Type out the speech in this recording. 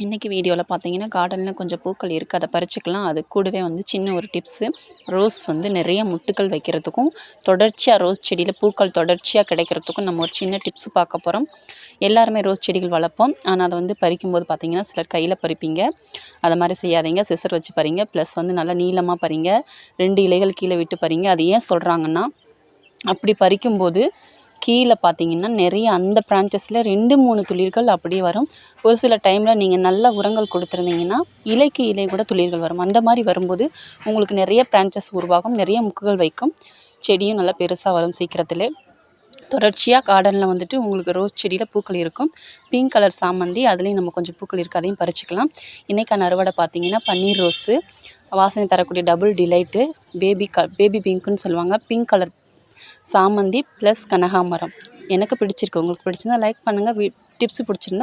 இன்றைக்கி வீடியோவில் பார்த்தீங்கன்னா கார்டனில் கொஞ்சம் பூக்கள் இருக்குது, அதை பறிச்சுக்கலாம். அது கூடவே வந்து சின்ன ஒரு டிப்ஸு, ரோஸ் வந்து நிறைய முட்டுக்கள் வைக்கிறதுக்கும் தொடர்ச்சியாக ரோஸ் செடியில் பூக்கள் தொடர்ச்சியாக கிடைக்கிறதுக்கும் நம்ம ஒரு சின்ன டிப்ஸ் பார்க்க போகிறோம். எல்லாருமே ரோஸ் செடிகள் வளர்ப்போம், ஆனால் அதை வந்து பறிக்கும்போது பார்த்திங்கன்னா சிலர் கையில் பறிப்பீங்க. அதை மாதிரி செய்யாதீங்க, சிசர் வச்சு பறிங்க. ப்ளஸ் வந்து நல்லா நீளமாக பறிங்க, 2 இலைகள் கீழே விட்டு பறிங்க. அது ஏன் சொல்கிறாங்கன்னா, அப்படி பறிக்கும்போது கீழே பார்த்தீங்கன்னா நிறைய அந்த பிரான்ச்சஸில் 2-3 துளிர்கள் அப்படியே வரும். ஒரு சில டைமில் நீங்கள் நல்ல உரங்கள் கொடுத்துருந்தீங்கன்னா இலைக்கு இலை கூட துளிர்கள் வரும். அந்த மாதிரி வரும்போது உங்களுக்கு நிறைய பிரான்ச்சஸ் உருவாகும், நிறைய முக்குகள் வைக்கும், செடியும் நல்லா பெருசாக வரும் சீக்கிரத்தில். தொடர்ச்சியாக கார்டனில் வந்துட்டு உங்களுக்கு ரோஸ் செடியில் பூக்கள் இருக்கும். பிங்க் கலர் சாமந்தி, அதுலேயும் நம்ம கொஞ்சம் பூக்கள் இருக்குது, அதையும் பறிச்சுக்கலாம். இன்றைக்கான அறுவடை பார்த்திங்கன்னா பன்னீர் ரோஸு, வாசனை தரக்கூடிய டபுள் டிலைட்டு, பேபி பிங்க்குன்னு சொல்லுவாங்க, பிங்க் கலர் சாமந்தி ப்ளஸ் கனகாமரம். எனக்கு பிடிச்சிருக்கு. உங்களுக்கு பிடிச்சிருந்தா லைக் பண்ணுங்கள். டிப்ஸ் பிடிச்சிருந்தா